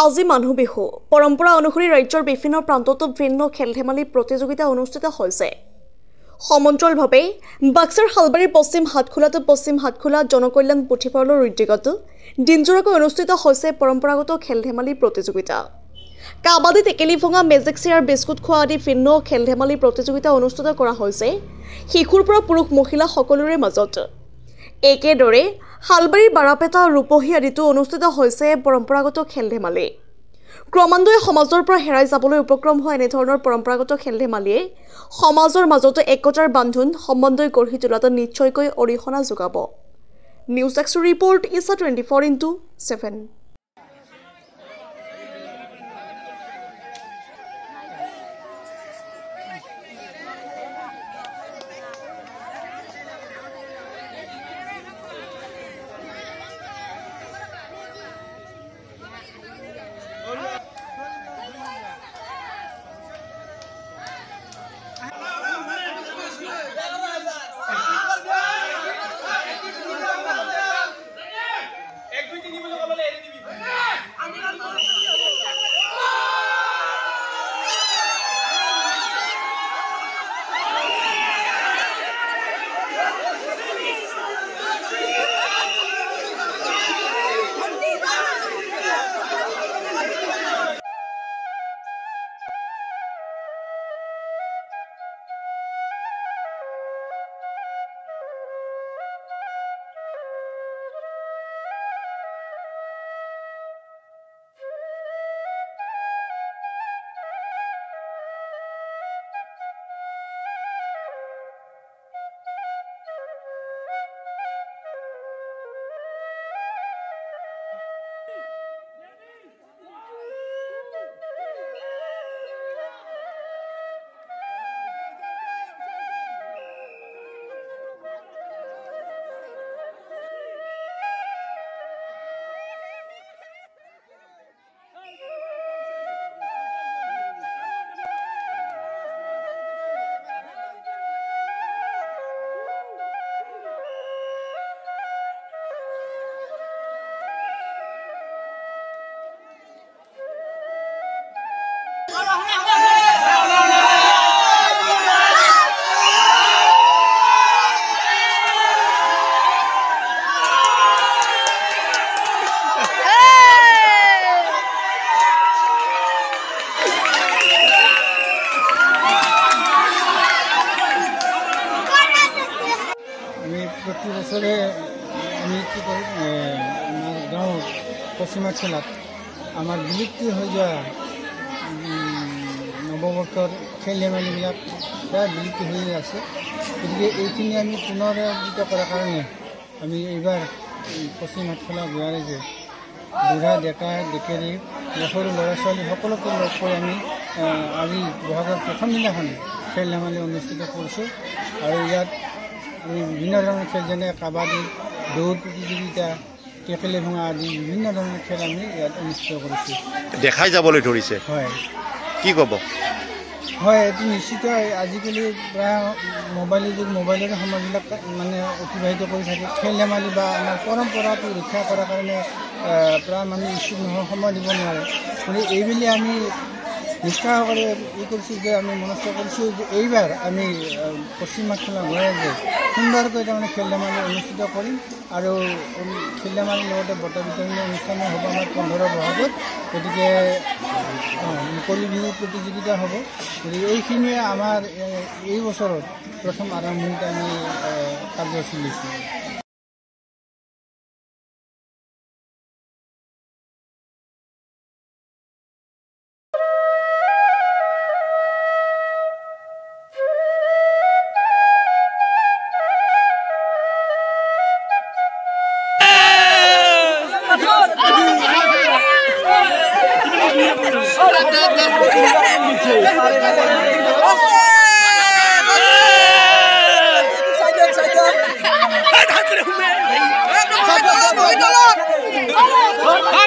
আজি মানুহ বিহু পৰম্পৰা অনুসৰি ৰাজ্যৰ বিভিন্ন প্ৰান্তত ভিন্ন খেল-ধেমালি প্ৰতিযোগিতা অনুষ্ঠিত হৈছে। সমান্তৰালভাৱে বাক্সাৰ হালবাৰীৰ পশ্চিম হাটখোলা জনকল্যাণ পুথিভঁৰালৰ উদ্যোগত দিনজোৰাকৈ অনুষ্ঠিত হৈছে পৰম্পৰাগত খেল-ধেমালি প্ৰতিযোগিতা। কাবাডী, টেকেলি ভঙা, মেজিক চেয়াৰ, বিস্কুট খোৱা আদি ভিন্ন খেল-ধেমালি প্ৰতিযোগিতা অনুষ্ঠিত কৰা হৈছে শিশুৰ পৰা পুৰুষ মহিলা সকলোৰে মাজত। একেদৰে হালবাৰীৰ বাৰাপেটা ৰূপহী আদিতো অনুষ্ঠিত হৈছে পৰম্পৰাগত খেল-ধেমালি। ক্ৰমান্বয়ে সমাজৰ পৰা হেৰাই যাবলৈ উপক্ৰম হোৱা এনেধৰণৰ পৰম্পৰাগত খেল-ধেমালিয়ে সমাজৰ মাজত একতাৰ বান্ধোন সম্বন্ধই গঢ়ি তোলাত নিশ্চয়কৈ অৰিহণা যোগাব। নিউজ এক্স ৰিপৰ্ট ইছা 24x7। प्रति बছৰে আমি কি কৰোঁ আমাৰ গাঁৱৰ পশ্চিমাঞ্চলত আমাৰ বিলুপ্তি হৈ যোৱা নৱবৰ্ষৰ খেল ধেমালিবিলাক প্ৰায় বিলুপ্তি হৈ আছে। গতিকে এইখিনি আমি পুনৰুজ্জীৱিত কৰাৰ কাৰণে আমি এইবাৰ পশ্চিম হাটখোলা গাঁৱৰে যে বুঢ়া ডেকা ডেকেৰী সৰু ল'ৰা ছোৱালী সকলোকে লগ কৰি আমি আজি বহাগৰ প্ৰথম দিনাখন খেল ধেমালি অনুষ্ঠিত কৰিছোঁ। আৰু ইয়াত আমি বিভিন্ন ধৰণৰ খেল যেনে কাবাডী, দৌৰ প্ৰতিযোগিতা, টেকেলি ভঙা আদি বিভিন্ন ধৰণৰ খেল আমি ইয়াত অনুষ্ঠিত কৰিছোঁ। দেখাই যাবলৈ ধৰিছে, হয় কি ক'ব? হয়, এইটো নিশ্চিত। আজিকালি প্ৰায় মোবাইলৰ যুগ, মোবাইলৰে সময়বিলাক মানে অতিবাহিত কৰি থাকে। খেল ধেমালি বা আমাৰ পৰম্পৰাটো ৰক্ষা কৰাৰ কাৰণে প্ৰায় মানুহ ইচ্ছুক নহয়, সময় দিব নোৱাৰে। গতিকে এইবুলি আমি নিষ্ঠাসহকাৰে কৰিছোঁ যে আমি মনস্থ কৰিছোঁ যে এইবাৰ আমি পশ্চিম হাটখোলা গাঁৱে যে সুন্দৰকৈ তাৰমানে খেল ধেমালি অনুষ্ঠিত কৰিম। আৰু খেল ধেমালিৰ লগতে বঁটা বিতৰণী অনুষ্ঠানো হ'ব আমাৰ 15 বহাগত। গতিকে মুকলি বিহু প্ৰতিযোগিতা হ'ব। গতিকে এইখিনিয়ে আমাৰ এই বছৰত প্ৰথম আৰম্ভণিতে আমি কাৰ্যসূচী লৈছোঁ। Hey,